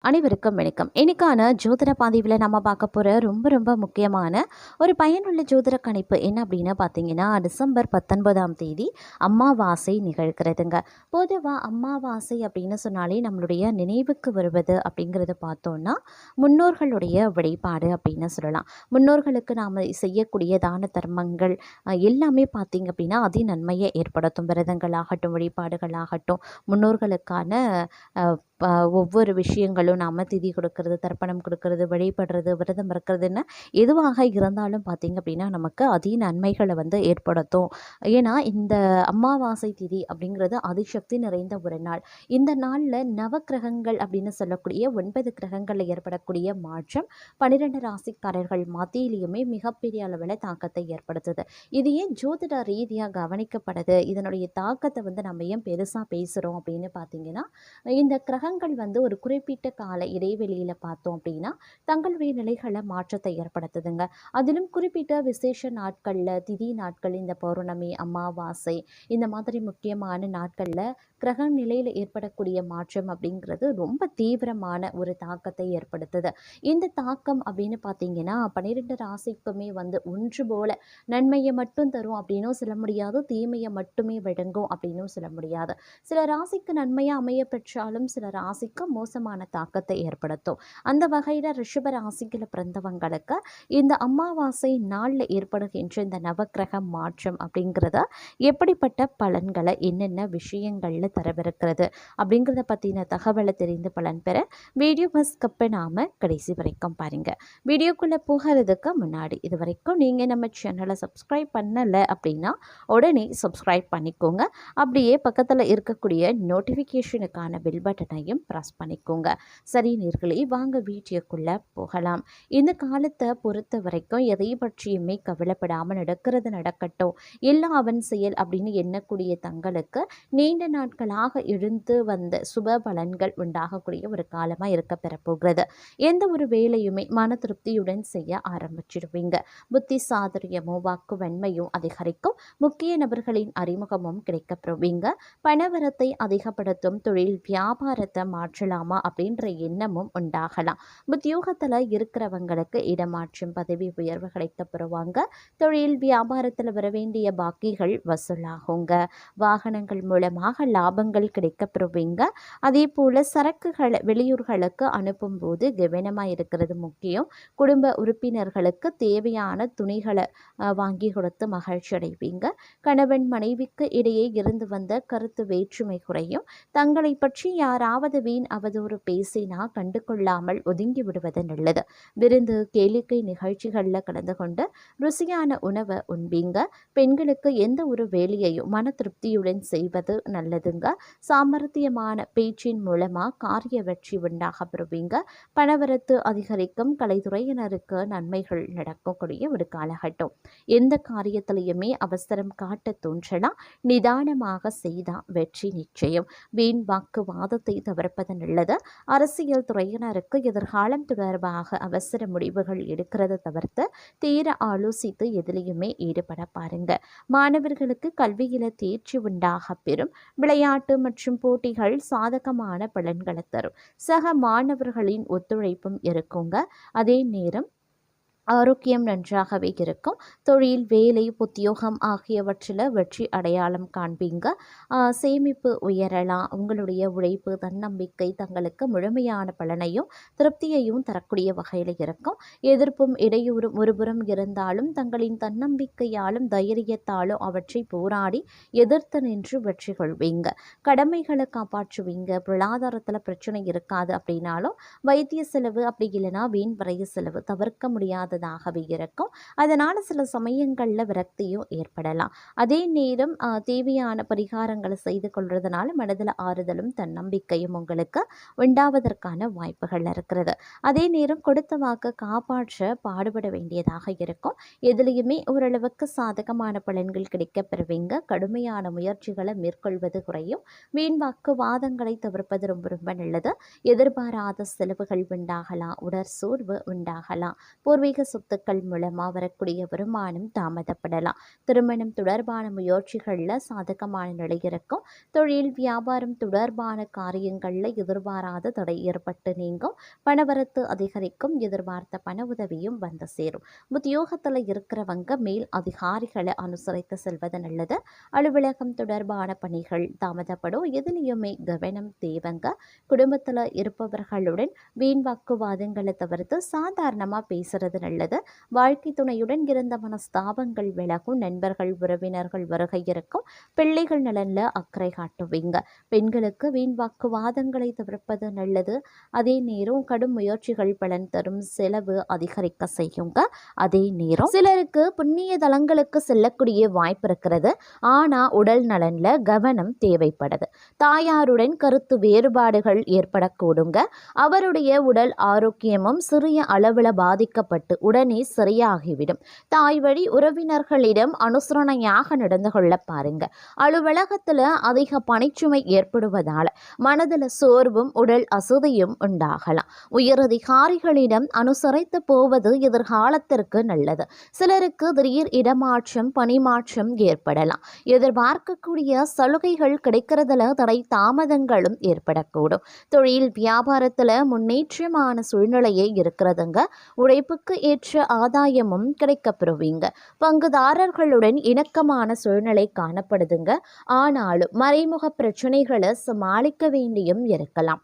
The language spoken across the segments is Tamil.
அனைவருக்கும் வணக்கம். இன்னைக்கான ஜோதிட பதிவில் நம்ம பார்க்க போகிற ரொம்ப ரொம்ப முக்கியமான ஒரு பயனுள்ள ஜோதிட கணிப்பு என்ன அப்படின்னு பார்த்தீங்கன்னா, டிசம்பர் 19ஆம் தேதி அமாவாசை நிகழ்கிறதுங்க. பொதுவாக அமாவாசை அப்படின்னு சொன்னாலே நம்மளுடைய நினைவுக்கு வருவது அப்படிங்கிறத பார்த்தோன்னா முன்னோர்களுடைய வழிபாடு அப்படின்னு சொல்லலாம். முன்னோர்களுக்கு நாம் செய்யக்கூடிய தான தர்மங்கள் எல்லாமே பார்த்திங்க அப்படின்னா அதி நன்மையை ஏற்படுத்தும். விரதங்களாகட்டும், வழிபாடுகளாகட்டும், முன்னோர்களுக்கான ஒவ்வொரு விஷயங்களும் நாம் திதி கொடுக்கறது, தர்ப்பணம் கொடுக்கறது, வழிபடுறது, விரதம் இருக்கிறதுன்னு எதுவாக இருந்தாலும் பார்த்திங்க அப்படின்னா நமக்கு அதி நன்மைகளை ஏற்படுத்தும். ஏன்னா இந்த அமாவாசை திதி அப்படிங்கிறது அதிசக்தி நிறைந்த ஒரு நாள். இந்த நாளில் நவக்கிரகங்கள் அப்படின்னு சொல்லக்கூடிய 9 கிரகங்களில் ஏற்படக்கூடிய மாற்றம் 12 ராசிக்காரர்கள் மத்தியிலையுமே மிகப்பெரிய அளவில் தாக்கத்தை ஏற்படுத்துது. இது ஏன் ஜோதிட ரீதியாக கவனிக்கப்படுது, இதனுடைய தாக்கத்தை நம்ம ஏன் பெருசாக பேசுகிறோம் அப்படின்னு பார்த்தீங்கன்னா, இந்த கிரகங்கள் ஒரு குறிப்பிட்ட கால இடைவெளியில் பார்த்தோம் அப்படின்னா தங்களுடைய நிலைகளை மாற்றத்தை ஏற்படுத்துதுங்க. அதிலும் குறிப்பிட்ட விசேஷ நாட்களில், திதி நாட்கள், இந்த பௌர்ணமி, அமாவாசை, இந்த மாதிரி முக்கியமான நாட்களில் கிரக நிலையில் ஏற்படக்கூடிய மாற்றம் அப்படிங்கிறது ரொம்ப தீவிரமான ஒரு தாக்கத்தை ஏற்படுத்துது. இந்த தாக்கம் அப்படின்னு பார்த்தீங்கன்னா 12 ராசிக்குமே ஒன்று போல நன்மையை மட்டும் தரும் அப்படின்னும் சொல்ல முடியாது, தீமையை மட்டுமே வழங்கும் அப்படின்னும் சொல்ல முடியாது. சில ராசிக்கு நன்மையாக அமைய பெற்றாலும் சில ராசிக்கு மோசமான தாக்கத்தை ஏற்படுத்தும். அந்த வகையில் ரிஷப ராசியில் பிறந்தவங்களுக்கு இந்த அமாவாசை நாளில் ஏற்படுகின்ற இந்த நவக்கிரக மாற்றம் அப்படிங்கிறத எப்படிப்பட்ட பலன்களை, என்னென்ன விஷயங்களில் தரவிருக்கிறது அப்படிங்கிறத பற்றின தகவலை தெரிந்து பலன் பெற வீடியோ ஸ்கிப் பண்ணாம கடைசி வரைக்கும் பாருங்க. வீடியோக்குள்ளே போகிறதுக்கு முன்னாடி இது வரைக்கும் நீங்கள் நம்ம சேனலை சப்ஸ்கிரைப் பண்ணலை அப்படின்னா உடனே சப்ஸ்கிரைப் பண்ணிக்கோங்க. அப்படியே பக்கத்தில் இருக்கக்கூடிய நோட்டிஃபிகேஷனுக்கான பெல் பட்டனையும் ப்ரெஸ் பண்ணிக்கோங்க. சரி நேர்களே, வாங்க வீடியோக்குள்ளே போகலாம். இந்த காலத்தை பொறுத்த வரைக்கும் எதை பற்றியுமே கவலைப்படாமல் நடக்கிறது நடக்கட்டும், எல்லாம் அவன் செயல் அப்படின்னு எண்ணக்கூடிய தங்களுக்கு நீண்ட நாட்களாக எழுந்து வந்த சுப பலன்கள் உண்டாகக்கூடிய ஒரு காலமாக இருக்க பெறப்போகிறது. எந்த ஒரு வேலையுமே மன திருப்தியுடன் செய்ய ஆரம்பிச்சிடுவீங்க. புத்தி சாதுரியமும் வாக்கு வன்மையும் அதிகரிக்கும். முக்கிய நபர்களின் அறிமுகமும் கிடைக்கப்பெறுவீங்க. பணவரத்தை அதிகப்படுத்தும். தொழில் வியாபாரத்தை மாற்றலாமா அப்படின்ற எண்ணமும் உண்டாகலாம். உத்தியோகத்தில் இருக்கிறவங்களுக்கு இடமாற்றம், பதவி உயர்வு கிடைக்கப்பெறுவாங்க. தொழில் வியாபாரத்தில் வர வேண்டிய பாக்கிகள் வசூலாகுங்க. வாகனங்கள் மூலமாக லாபங்கள் கிடைக்கப்பெறுவீங்க. அதே போல் சரக்குகளை வெளியூர்களுக்கு அனுப்பும் போது கவனமாக இருக்கிறது முக்கியம். குடும்ப உறுப்பினர்களுக்கு தேவையான துணிகளை வாங்கி கொடுத்து மகிழ்ச்சி அடைவீங்க. கணவன் மனைவிக்கு இடையே இருந்து வந்த கருத்து வேற்றுமை குறையும். தங்களை பற்றி யாராவது வீண் அவதூறு பேசினா கண்டு கொள்ளாமல் ஒதுங்கி விடுவது நல்லது. விருந்து கேளிக்கை நிகழ்ச்சிகளில் கலந்து கொண்டு ருசியான உணவை உண்பீங்க. பெண்களுக்கு எந்த ஒரு வேலையையும் மன திருப்தியுடன் செய்வது நல்லதுங்க. சாமர்த்தியமான பேச்சின் மூலமாக காரிய வெற்றி உண்டாக பெறுவீங்க. பணவரத்து அதிகரிக்கும். கலைத்துறையினருக்கு நன்மைகள் நடக்கக்கூடிய ஒரு காலகட்டம். எந்த காரியத்திலையுமே அவசரம் காட்ட தோன்றலாம். நிதானமாக செய்தால் வெற்றி நிச்சயம். வீண் வாக்குவாதத்தை தவிர்ப்பது நல்லது. அரசியல் துறையினருக்கு எதிர்காலம் தொடர்பாக அவசர முடிவுகள் எடுக்கிறத தவிர்த்து தீர ஆலோசித்து எதிலையுமே ஈடுபட பாருங்க. மாணவர்களுக்கு கல்வியில தேர்ச்சி உண்டாக பெறும். விளையாட்டு மற்றும் போட்டிகள் சாதகமான பலன்களை தரும். சக மாணவர்களின் ஒத்துழைப்பும் இருக்குங்க. அதே நேரம் ஆரோக்கியம் நன்றாகவே இருக்கும். தொழில், வேலை, உத்தியோகம் ஆகியவற்றில் வெற்றி அடையாளம் காண்பீங்க. சேமிப்பு உயரலாம். உங்களுடைய உழைப்பு, தன்னம்பிக்கை தங்களுக்கு முழுமையான பலனையும் திருப்தியையும் தரக்கூடிய வகையில் இருக்கும். எதிர்ப்பும் இடையூறும் ஒருபுறம் இருந்தாலும் தங்களின் தன்னம்பிக்கையாலும் தைரியத்தாலும் அவற்றை போராடி எதிர்த்து நின்று வெற்றி கொள்வீங்க. கடமைகளை காப்பாற்றுவீங்க. பொருளாதாரத்தில் பிரச்சனை இருக்காது அப்படின்னாலும் வைத்திய செலவு, அப்படி இல்லைனா வீண் விரைய செலவு தவிர்க்க முடியாத இருக்கும். அதனால சில சமயங்கள்ல விரக்தியும் ஏற்படலாம். அதே நேரம் தேவையான பரிகாரங்களை செய்து கொள்றதுனால மனதில் ஆறுதலும் தன்னம்பிக்கையும் உங்களுக்கு உண்டாவதற்கான வாய்ப்புகள் இருக்கிறது. அதே நேரம் கொடுத்த வாக்கு காப்பாற்ற பாடுபட வேண்டியதாக இருக்கும். எதுலையுமே ஓரளவுக்கு சாதகமான பலன்கள் கிடைக்க பெறுவீங்க. கடுமையான முயற்சிகளை மேற்கொள்வது குறையும். வீண் வாக்குவாதங்களை தவிர்ப்பது ரொம்ப ரொம்ப நல்லது. எதிர்பாராத செலவுகள் உண்டாகலாம். உடற்சோர்வு உண்டாகலாம். பூர்வீக சொத்துக்கள் மூலமாக வரக்கூடிய வருமானம் தாமதப்படலாம். திருமணம் தொடர்பான முயற்சிகளில் சாதகமான நிலை இருக்கும். தொழில் வியாபாரம் தொடர்பான காரியங்களில் எதிர்பாராத தடை ஏற்பட்டு நீங்கும். பணவரத்து அதிகரிக்கும். எதிர்பார்த்த பண உதவியும் வந்து சேரும். உத்தியோகத்தில் இருக்கிறவங்க மேல் அதிகாரிகளை அனுசரித்து செல்வது நல்லது. அலுவலகம் தொடர்பான பணிகள் தாமதப்படும். எதுலேயுமே கவனம் தேவைங்க. குடும்பத்தில் இருப்பவர்களுடன் வீண் வாக்குவாதங்களை தவிர்த்து சாதாரணமாக பேசுறது நல்லது. வாழ்க்கை துணையுடன் இருந்த மனஸ்தாபங்கள் விலகும். நண்பர்கள் உறவினர்கள் வருகை இருக்கும். பிள்ளைகள் நலனில் அக்கறை காட்டுவீங்க. பெண்களுக்கு வீண் வாக்குவாதங்களை தவிர்ப்பது நல்லது. அதே நேரம் கடும் முயற்சிகள் பலன் தரும். செலவு அதிகரிக்க செய்யுங்க. அதே நேரம் சிலருக்கு புண்ணிய தலங்களுக்கு செல்லக்கூடிய வாய்ப்பு இருக்கிறது. ஆனால் உடல் நலனில் கவனம் தேவைப்படுது. தாயாருடன் கருத்து வேறுபாடுகள் ஏற்படக்கூடுங்க. அவருடைய உடல் ஆரோக்கியமும் சிறிய அளவில் பாதிக்கப்பட்டு உடனே சரியாகிவிடும். தாய் வழி உறவினர்களிடம் அனுசரணையாக நடந்து கொள்ள பாருங்க. அலுவலகத்தில் அதிக பணிச்சுமை ஏற்படுவதால் மனதில் சோர்வும் உடல் அசதியும் உண்டாகலாம். உயரதிகாரிகளிடம் அனுசரித்து போவது எதிர்காலத்திற்கு நல்லது. சிலருக்கு திடீர் இடமாற்றம் பணிமாற்றம் ஏற்படலாம். எதிர்பார்க்கக்கூடிய சலுகைகள் கிடைக்கிறதுல தடை தாமதங்களும் ஏற்படக்கூடும். தொழில் வியாபாரத்தில் முன்னேற்றமான சூழ்நிலையே இருக்கிறதுங்க. உழைப்புக்கு ஏற்ற ஆதாயமும் கிடைக்கப்பெறுவீங்க. பங்குதாரர்களுடன் இணக்கமான சூழ்நிலை காணப்படுதுங்க. ஆனாலும் மறைமுக பிரச்சனைகளை சமாளிக்க வேண்டியும் இருக்கலாம்.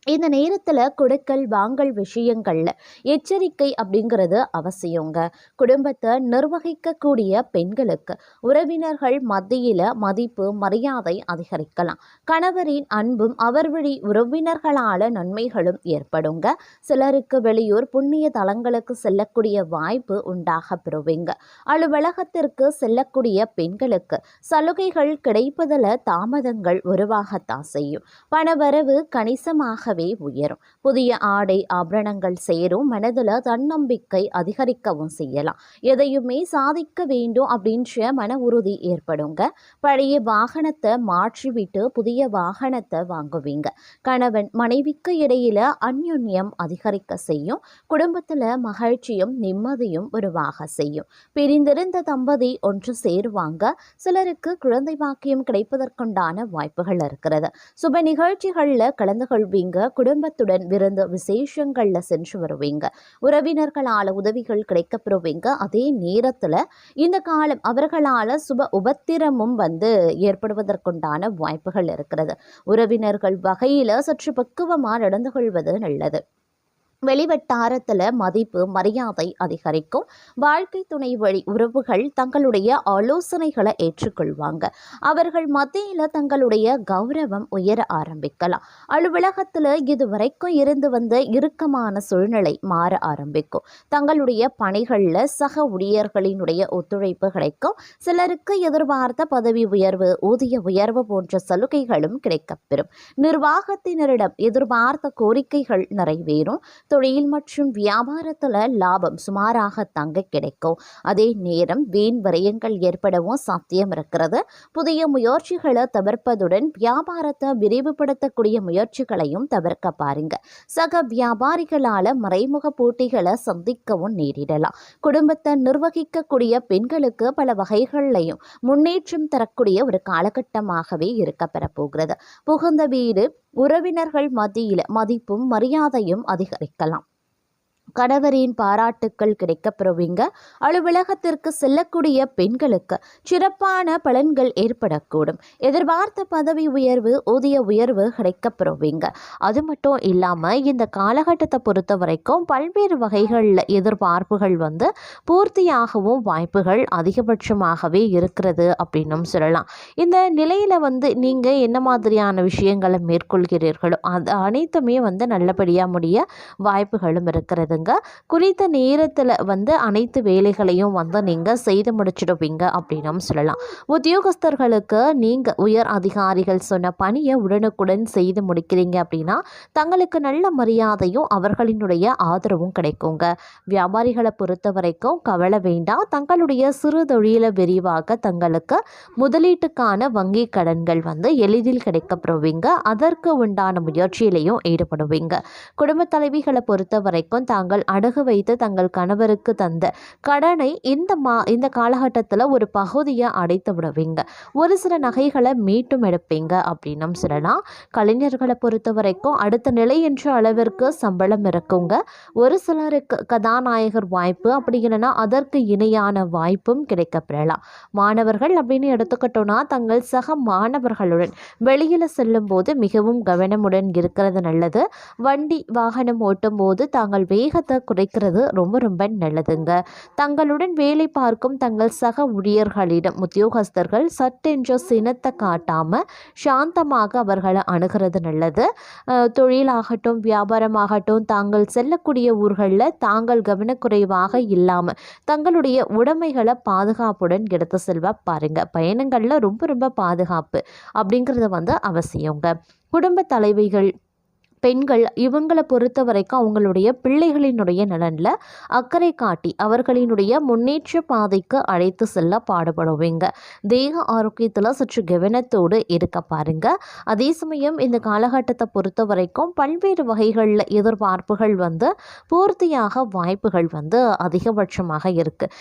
இந்த நேரத்தில் கொடுக்கல் வாங்கல் விஷயங்களில் எச்சரிக்கை அப்படிங்கிறது அவசியங்க. குடும்பத்தை நிர்வகிக்கக்கூடிய பெண்களுக்கு உறவினர்கள் மத்தியில் மதிப்பு மரியாதை அதிகரிக்கலாம். கணவரின் அன்பும் அவர் வழி உறவினர்களால் நன்மைகளும் ஏற்படுங்க. சிலருக்கு வெளியூர் புண்ணிய தலங்களுக்கு செல்லக்கூடிய வாய்ப்பு உண்டாக பெறுவீங்க. அலுவலகத்திற்கு செல்லக்கூடிய பெண்களுக்கு சலுகைகள் கிடைப்பதில் தாமதங்கள் உருவாகத்தான் செய்யும். பணவரவு கணிசமாக உயரும். புதிய ஆடை ஆபரணங்கள் சேரும். மனதில் தன்னம்பிக்கை அதிகரிக்கவும் செய்யலாம். எதையுமே சாதிக்க வேண்டும் அப்படின்ற மன உறுதி ஏற்படுங்க. பழைய வாகனத்தை மாற்றிவிட்டு புதிய வாகனத்தை வாங்குவீங்க. கணவன் மனைவிக்கு இடையில அந்யுன்யம் அதிகரிக்க செய்யும். குடும்பத்தில் மகிழ்ச்சியும் நிம்மதியும் உருவாக செய்யும். பிரிந்திருந்த தம்பதி ஒன்று சேருவாங்க. சிலருக்கு குழந்தை பாக்கியம் கிடைப்பதற்குண்டான வாய்ப்புகள் இருக்கிறது. சுப நிகழ்ச்சிகளில் கலந்து கொள்வீங்க. குடும்பத்துடன் விருந்து விசேஷங்கள்ல சென்று வருவீங்க. உறவினர்களால் உதவிகள் கிடைக்கப்பெறுவீங்க. அதே நேரத்தில் இந்த காலம் அவர்களால் சுப உபத்திரமும் ஏற்படுவதற்குண்டான வாய்ப்புகள் இருக்கிறது. உறவினர்கள் வகையில் சற்று பக்குவமாக நடந்து கொள்வது நல்லது. வெளிவட்டாரத்தில் மதிப்பு மரியாதை அதிகரிக்கும். வாழ்க்கை துணை வழி உறவுகள் தங்களுடைய ஆலோசனைகளை ஏற்றுக்கொள்வாங்க. அவர்கள் மத்தியில் தங்களுடைய கௌரவம் உயர ஆரம்பிக்கலாம். அலுவலகத்தில் இதுவரைக்கும் இருந்து வந்த இறுக்கமான சூழ்நிலை மாற ஆரம்பிக்கும். தங்களுடைய பணிகளில் சக ஊழியர்களினுடைய ஒத்துழைப்பு கிடைக்கும். சிலருக்கு எதிர்பார்த்த பதவி உயர்வு ஊதிய உயர்வு போன்ற சலுகைகளும் கிடைக்கப்பெறும். நிர்வாகத்தினரிடம் எதிர்பார்த்த கோரிக்கைகள் நிறைவேறும். தொழில் மற்றும் வியாபாரத்தில் லாபம் சுமாராக தங்க கிடைக்கும். அதே நேரம் வீண் விரயங்கள் ஏற்படவும் சாத்தியம் இருக்கிறது. புதிய முயற்சிகளை தவிர்ப்பதுடன் வியாபாரத்தை விரிவுபடுத்தக்கூடிய முயற்சிகளையும் தவிர்க்க பாருங்க. சக வியாபாரிகளால் மறைமுக போட்டிகளை சந்திக்கவும் நேரிடலாம். குடும்பத்தை நிர்வகிக்கக்கூடிய பெண்களுக்கு பல வகைகளையும் முன்னேற்றம் தரக்கூடிய ஒரு காலகட்டமாகவே இருக்க பெறப்போகிறது. புகுந்த வீடு உறவினர்கள் மத்தியில் மதிப்பும் மரியாதையும் அதிகரிக்கலாம். கணவரின் பாராட்டுக்கள் கிடைக்கப்பெறுவீங்க. அலுவலகத்திற்கு செல்லக்கூடிய பெண்களுக்கு சிறப்பான பலன்கள் ஏற்படக்கூடும். எதிர்பார்த்த பதவி உயர்வு ஊதிய உயர்வு கிடைக்கப்பெறுவீங்க. அது மட்டும் இல்லாமல் இந்த காலகட்டத்தை பொறுத்த வரைக்கும் பல்வேறு வகைகளில் எதிர்பார்ப்புகள் பூர்த்தியாகவும் வாய்ப்புகள் அதிகபட்சமாகவே இருக்கிறது அப்படின்னும் சொல்லலாம். இந்த நிலையில் நீங்கள் என்ன மாதிரியான விஷயங்களை மேற்கொள்கிறீர்களோ அது அனைத்துமே நல்லபடியாக முடிய வாய்ப்புகளும் இருக்கிறதுங்க. குறித்த நேரத்தில் அனைத்து வேலைகளையும் நீங்கள் செய்து முடிச்சிடுவீங்க அப்படின்னும் சொல்லலாம். உத்தியோகஸ்தர்களுக்கு நீங்கள் உயர் அதிகாரிகள் சொன்ன பணியை உடனுக்குடன் செய்து முடிக்கிறீங்க அப்படின்னா தங்களுக்கு நல்ல மரியாதையும் அவர்களினுடைய ஆதரவும் கிடைக்குங்க. வியாபாரிகளை பொறுத்த வரைக்கும் கவலை வேண்டாம். தங்களுடைய சிறு தொழிலை விரிவாக தங்களுக்கு முதலீட்டுக்கான வங்கி கடன்கள் எளிதில் கிடைக்கப்பெறுவீங்க. அதற்கு உண்டான முயற்சியிலையும் ஈடுபடுவீங்க. குடும்ப தலைவிகளை பொறுத்த வரைக்கும் தாங்கள் அடகு வைத்து தங்கள் கணவருக்கு தந்த கடனை இந்த காலகட்டத்தில் ஒரு பகுதியை அடைத்து விடுவீங்க. ஒரு சில நகைகளை மீட்டும் எடுப்பீங்க அப்படின்னும் சொல்லலாம். கலைஞர்களை பொறுத்த வரைக்கும் அடுத்த நிலை என்ற அளவிற்கு சம்பளம் இருக்குங்க. ஒரு சிலருக்கு கதாநாயகர் வாய்ப்பு, அப்படி இல்லைன்னா அதற்கு இணையான வாய்ப்பும் கிடைக்கப்பெறலாம். மாணவர்கள் அப்படின்னு எடுத்துக்கிட்டோன்னா தங்கள் சக மாணவர்களுடன் வெளியில் செல்லும் போது மிகவும் கவனமுடன் இருக்கிறது நல்லது. வண்டி வாகனம் ஓட்டும் போது தாங்கள் வேகத்தை குறைக்கிறது ரொம்ப ரொம்ப நல்லதுங்க. தங்களுடன் வேலை பார்க்கும் தங்கள் சக ஊழியர்களிடம் உத்தியோகஸ்தர்கள் சட்டென்ற சினத்தை காட்டாம சாந்தமாக அவர்களை அணுகிறது நல்லது. தொழிலாகட்டும் வியாபாரமாகட்டும் தாங்கள் செல்லக்கூடிய ஊர்களில் தாங்கள் கவனக்குறைவாக இல்லாமல் தங்களுடைய உடைமைகளை பாதுகாப்புடன் எடுத்து செல்வ பாருங்க. பயணங்களில் ரொம்ப ரொம்ப பாதுகாப்பு அப்படிங்கிறது அவசியங்க. குடும்ப தலைவிகள் பெண்கள் இவங்களை பொறுத்த வரைக்கும் அவங்களுடைய பிள்ளைகளினுடைய நலனில் அக்கறை காட்டி அவர்களினுடைய முன்னேற்ற பாதைக்கு அழைத்து செல்ல பாடுபடுவீங்க. தேக ஆரோக்கியத்தில் சற்று கவனத்தோடு இருக்க பாருங்க. அதே சமயம் இந்த காலகட்டத்தை பொறுத்த வரைக்கும் பல்வேறு வகைகளில் எதிர்பார்ப்புகள் பூர்த்தியாக வாய்ப்புகள் அதிகபட்சமாக இருக்குது.